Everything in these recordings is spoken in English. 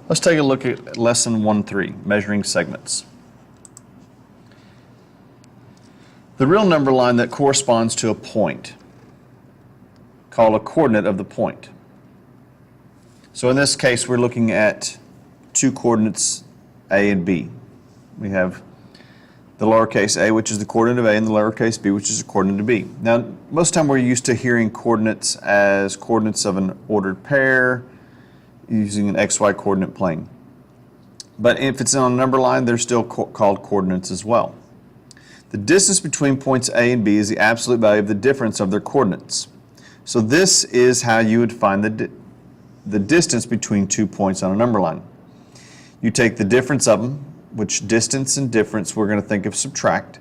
Let's take a look at lesson 1.3, measuring segments. The real number line that corresponds to a point, called a coordinate of the point. So in this case, we're looking at two coordinates, A and B. We have the lowercase a, which is the coordinate of A, and the lowercase b, which is the coordinate of B. Now, most of the time we're used to hearing coordinates as coordinates of an ordered pair using an XY coordinate plane. But if it's on a number line, they're still called coordinates as well. The distance between points A and B is the absolute value of the difference of their coordinates. So this is how you would find the distance between 2 points on a number line. You take the difference of them, which distance and difference we're going to think of subtract.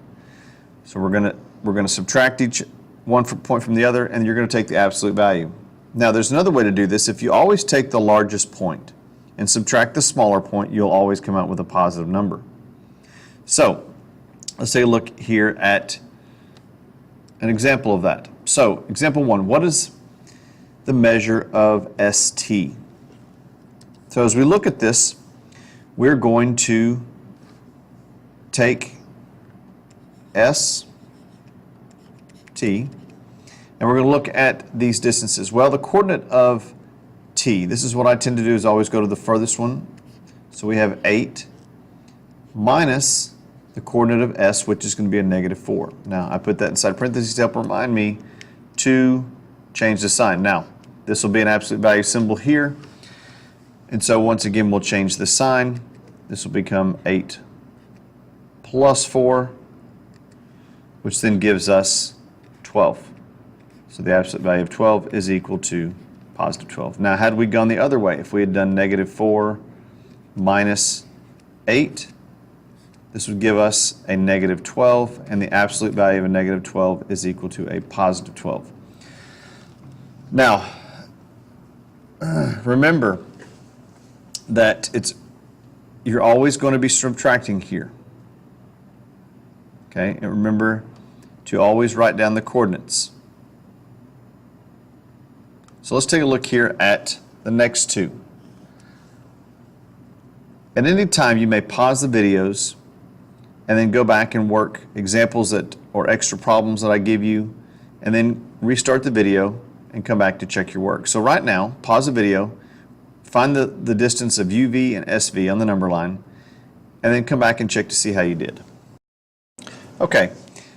So we're going to subtract each one point from the other, and you're going to take the absolute value. Now there's another way to do this. If you always take the largest point and subtract the smaller point, you'll always come out with a positive number. So let's take a look here at an example of that. So example 1, what is the measure of ST? So as we look at this, we're going to take ST, and we're going to look at these distances. Well, the coordinate of T, this is what I tend to do, is always go to the furthest one. So we have 8 minus the coordinate of S, which is going to be a -4. Now, I put that inside parentheses to help remind me to change the sign. Now, this will be an absolute value symbol here. And so once again, we'll change the sign. This will become 8 plus 4, which then gives us 12. So the absolute value of 12 is equal to positive 12. Now, had we gone the other way, if we had done -4 minus 8, this would give us a -12, and the absolute value of a -12 is equal to a positive 12. Now, remember that you're always going to be subtracting here. Okay, and remember to always write down the coordinates. So let's take a look here at the next two. At any time, you may pause the videos and then go back and work examples or extra problems that I give you, and then restart the video and come back to check your work. So right now, pause the video, find the distance of UV and SV on the number line, and then come back and check to see how you did. Okay,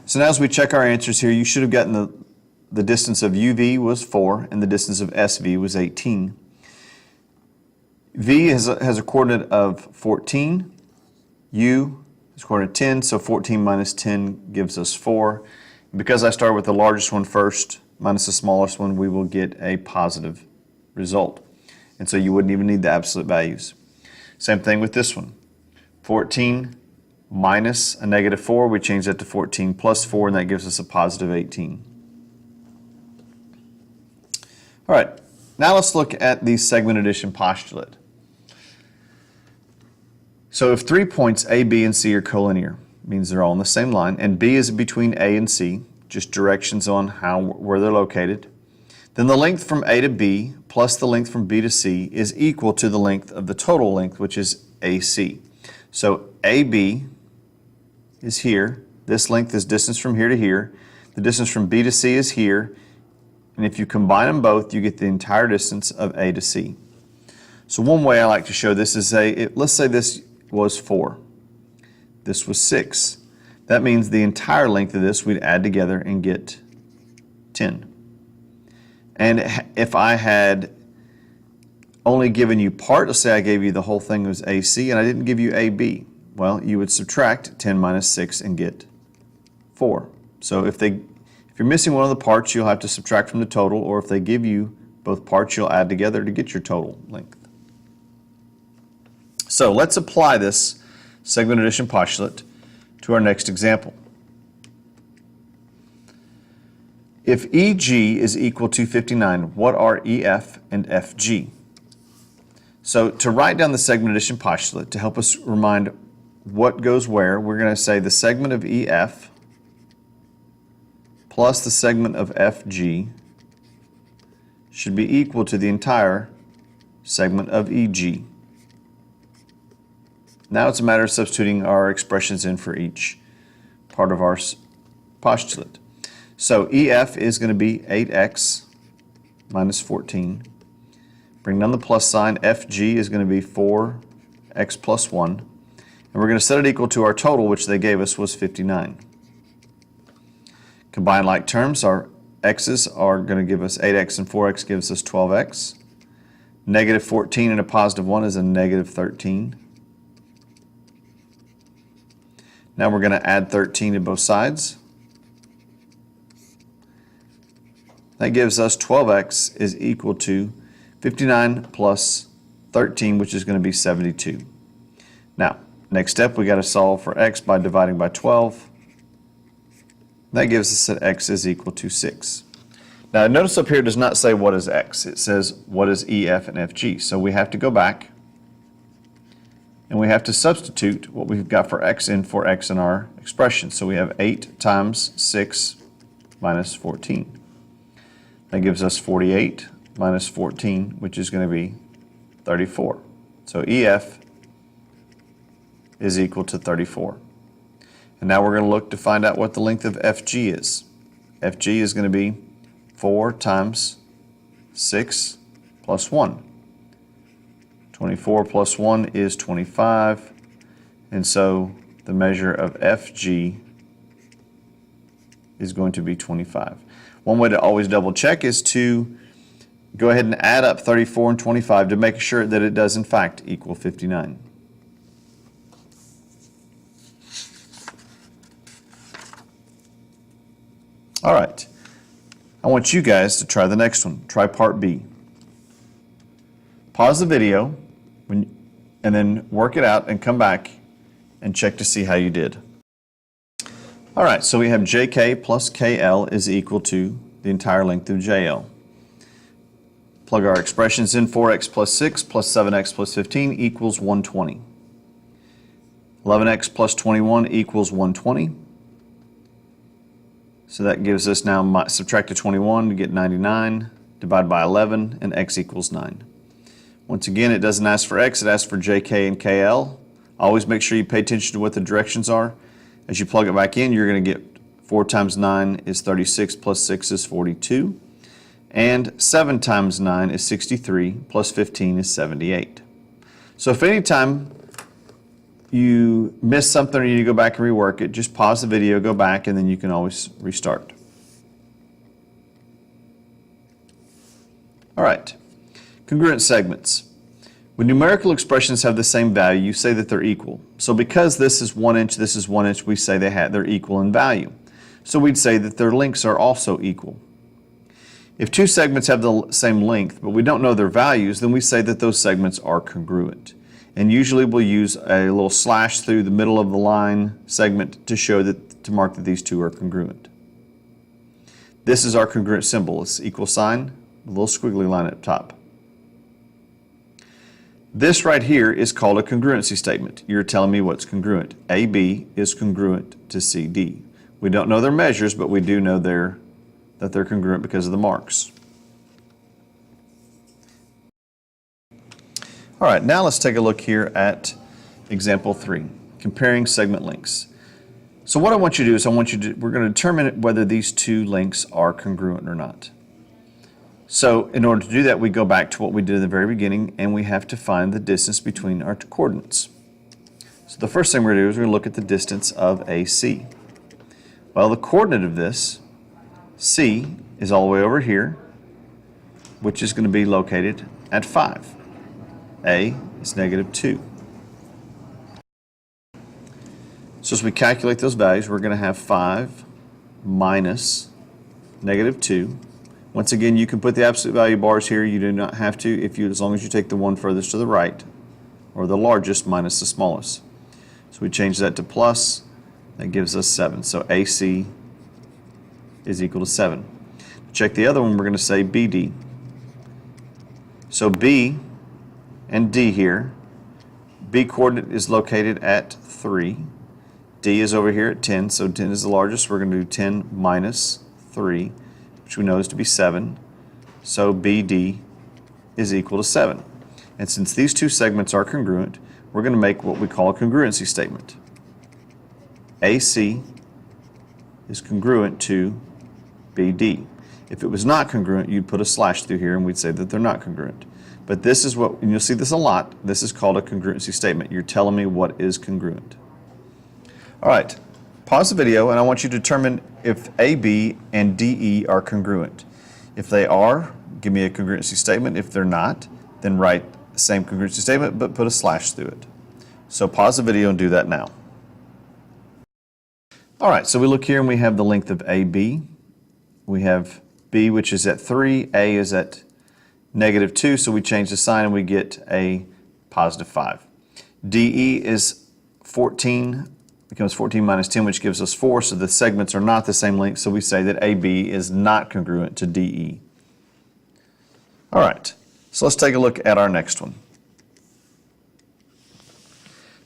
so now as we check our answers here, you should have gotten the distance of UV was 4 and the distance of SV was 18. V has a coordinate of 14. U is coordinate 10, so 14 minus 10 gives us 4. Because I started with the largest one first minus the smallest one, we will get a positive result. And so you wouldn't even need the absolute values. Same thing with this one. 14 minus a -4, we change that to 14 plus 4, and that gives us a positive 18. All right, now let's look at the segment addition postulate. So if 3 points A, B, and C are collinear, means they're all on the same line, and B is between A and C, just directions on where they're located, then the length from A to B plus the length from B to C is equal to the length of the total length, which is AC. So AB is here. This length is distance from here to here. The distance from B to C is here. And if you combine them both, you get the entire distance of A to C. So one way I like to show this is let's say this was 4. This was 6. That means the entire length of this we'd add together and get 10. And if I had only given you part, let's say I gave you the whole thing was AC and I didn't give you AB, well, you would subtract 10 minus 6 and get 4. So if you're missing one of the parts, you'll have to subtract from the total, or if they give you both parts, you'll add together to get your total length. So let's apply this segment addition postulate to our next example. If EG is equal to 59, what are EF and FG? So to write down the segment addition postulate, to help us remind what goes where, we're going to say the segment of EF plus the segment of FG should be equal to the entire segment of EG. Now it's a matter of substituting our expressions in for each part of our postulate. So EF is going to be 8x minus 14. Bring down the plus sign. FG is going to be 4x plus 1. And we're going to set it equal to our total, which they gave us was 59. Combine like terms, our x's are going to give us 8x and 4x gives us 12x. Negative 14 and a positive 1 is a negative 13. Now we're going to add 13 to both sides. That gives us 12x is equal to 59 plus 13, which is going to be 72. Now, next step, we got to solve for x by dividing by 12. That gives us that x is equal to 6. Now, notice up here it does not say what is x. It says what is EF and FG. So we have to go back and we have to substitute what we've got for x in for x in our expression. So we have 8 times 6 minus 14. That gives us 48 minus 14, which is going to be 34. So EF is equal to 34. And now we're going to look to find out what the length of FG is. FG is going to be 4 times 6 plus 1. 24 plus 1 is 25. And so the measure of FG is going to be 25. One way to always double check is to go ahead and add up 34 and 25 to make sure that it does in fact equal 59. All right, I want you guys to try the next one. Try part B. Pause the video and then work it out and come back and check to see how you did. All right, so we have JK plus KL is equal to the entire length of JL. Plug our expressions in. 4x plus 6 plus 7x plus 15 equals 120. 11x plus 21 equals 120. So that gives us now, subtract the 21 to get 99, divide by 11, and x equals 9. Once again, it doesn't ask for x, it asks for JK and KL. Always make sure you pay attention to what the directions are. As you plug it back in, you're going to get 4 times 9 is 36, plus 6 is 42. And 7 times 9 is 63, plus 15 is 78. So if any time you miss something or you need to go back and rework it, just pause the video, go back, and then you can always restart. All right, congruent segments. When numerical expressions have the same value, you say that they're equal. So because this is 1 inch, this is 1 inch, we say they're equal in value. So we'd say that their lengths are also equal. If two segments have the same length, but we don't know their values, then we say that those segments are congruent. And usually we'll use a little slash through the middle of the line segment to show that, to mark that these two are congruent. This is our congruent symbol. It's equal sign, a little squiggly line at the top. This right here is called a congruency statement. You're telling me what's congruent. AB is congruent to CD. We don't know their measures, but we do know that they're congruent because of the marks. All right, now let's take a look here at example 3, comparing segment lengths. So what I want you to do is we're going to determine whether these two lengths are congruent or not. So in order to do that, we go back to what we did in the very beginning, and we have to find the distance between our coordinates. So the first thing we're going to do is we're going to look at the distance of AC. Well, the coordinate of this, C, is all the way over here, which is going to be located at 5. A is -2. So as we calculate those values, we're going to have 5 minus -2. Once again, you can put the absolute value bars here. You do not have to, as long as you take the one furthest to the right, or the largest minus the smallest. So we change that to plus. That gives us 7. So AC is equal to 7. Check the other one. We're going to say BD. So B and D here, B coordinate is located at 3. D is over here at 10, so 10 is the largest. We're going to do 10 minus 3, which we know is to be 7. So BD is equal to 7. And since these two segments are congruent, we're going to make what we call a congruency statement. AC is congruent to BD. If it was not congruent, you'd put a slash through here and we'd say that they're not congruent. But this is what, and you'll see this a lot, this is called a congruency statement. You're telling me what is congruent. All right, pause the video and I want you to determine if AB and DE are congruent. If they are, give me a congruency statement. If they're not, then write the same congruency statement but put a slash through it. So pause the video and do that now. All right, so we look here and we have the length of AB. We have B, which is at 3, A is at -2, so we change the sign and we get a +5. DE is 14, becomes 14 minus 10, which gives us 4, so the segments are not the same length, so we say that AB is not congruent to DE. All right, so let's take a look at our next one.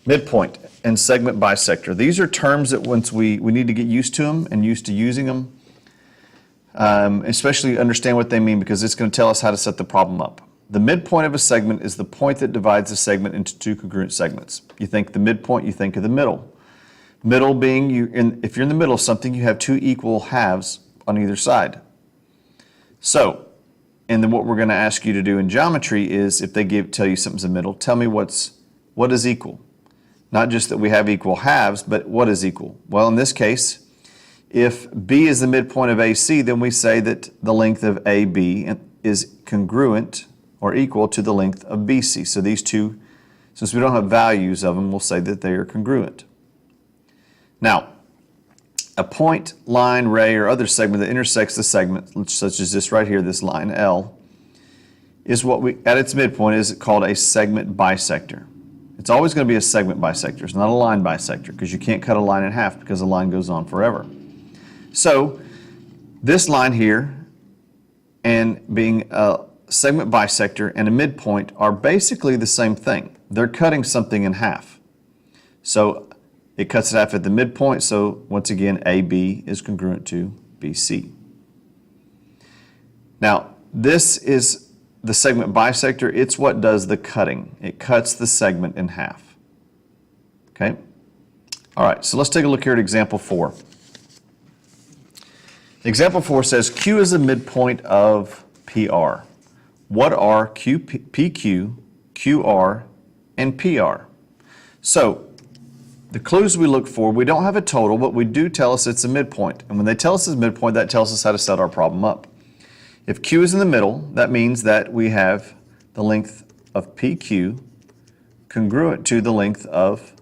Midpoint and segment bisector. These are terms that once we need to get used to them and used to using them, especially understand what they mean because it's going to tell us how to set the problem up. The midpoint of a segment is the point that divides the segment into two congruent segments. You think the midpoint, you think of the middle. Middle being, if you're in the middle of something, you have two equal halves on either side. So, and then what we're going to ask you to do in geometry is if they tell you something's in the middle, tell me what is equal. Not just that we have equal halves, but what is equal? Well, in this case, if B is the midpoint of AC, then we say that the length of AB is congruent or equal to the length of BC. So these two, since we don't have values of them, we'll say that they are congruent. Now, a point, line, ray, or other segment that intersects the segment, such as this right here, this line L, is what at its midpoint is called a segment bisector. It's always going to be a segment bisector. It's not a line bisector because you can't cut a line in half because the line goes on forever. So this line here and being a segment bisector and a midpoint are basically the same thing. They're cutting something in half. So it cuts it half at the midpoint, so once again AB is congruent to BC. Now this is the segment bisector. It's what does the cutting. It cuts the segment in half. Okay? All right, so let's take a look here at example 4. Example 4 says Q is the midpoint of PR. What are PQ, QR, and PR? So the clues we look for, we don't have a total, but we do tell us it's a midpoint. And when they tell us it's a midpoint, that tells us how to set our problem up. If Q is in the middle, that means that we have the length of PQ congruent to the length of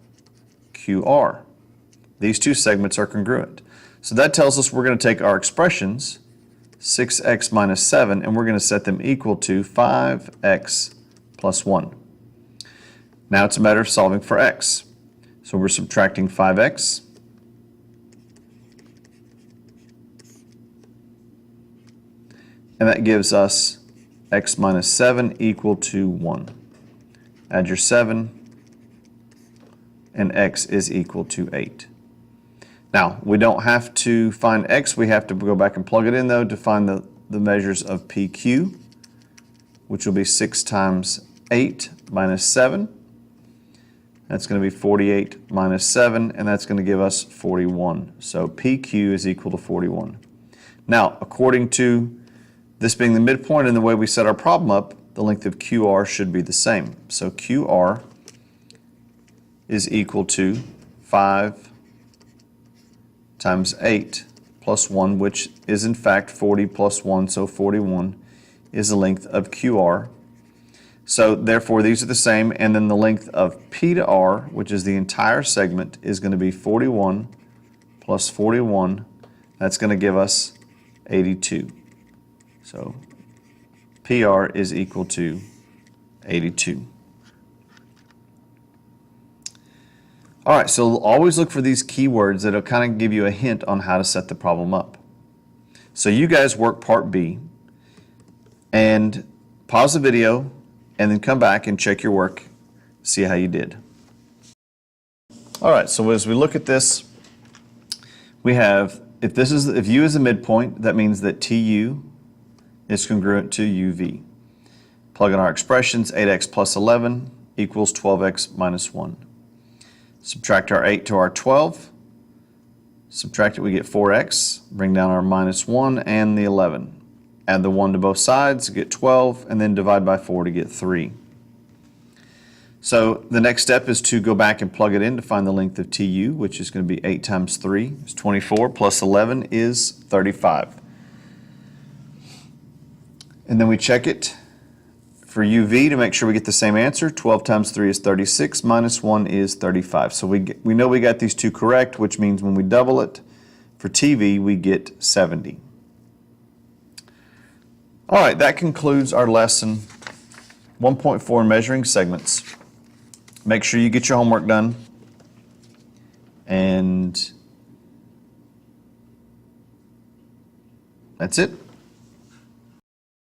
QR. These two segments are congruent. So that tells us we're going to take our expressions, 6x minus 7, and we're going to set them equal to 5x plus 1. Now it's a matter of solving for x. So we're subtracting 5x. And that gives us x minus 7 equal to 1. Add your 7, and x is equal to 8. Now, we don't have to find x. We have to go back and plug it in, though, to find the measures of PQ, which will be 6 times 8 minus 7. That's going to be 48 minus 7, and that's going to give us 41. So PQ is equal to 41. Now, according to this being the midpoint and the way we set our problem up, the length of QR should be the same. So QR is equal to 5 times 8 plus 1, which is in fact 40 plus 1, so 41 is the length of QR. So therefore these are the same, and then the length of P to R, which is the entire segment, is going to be 41 plus 41. That's going to give us 82. So PR is equal to 82. All right, so always look for these keywords that will kind of give you a hint on how to set the problem up. So you guys work part B and pause the video and then come back and check your work, see how you did. All right, so as we look at this, we have, if U is the midpoint, that means that TU is congruent to UV. Plug in our expressions, 8x plus 11 equals 12x minus 1. Subtract our 8 to our 12. Subtract it, we get 4x. Bring down our minus 1 and the 11. Add the 1 to both sides, get 12, and then divide by 4 to get 3. So the next step is to go back and plug it in to find the length of TU, which is going to be 8 times 3 is 24, plus 11 is 35. And then we check it for UV to make sure we get the same answer. 12 times 3 is 36, minus 1 is 35. So we know we got these two correct, which means when we double it for TV, we get 70. All right, that concludes our lesson 1.4, measuring segments. Make sure you get your homework done. And that's it.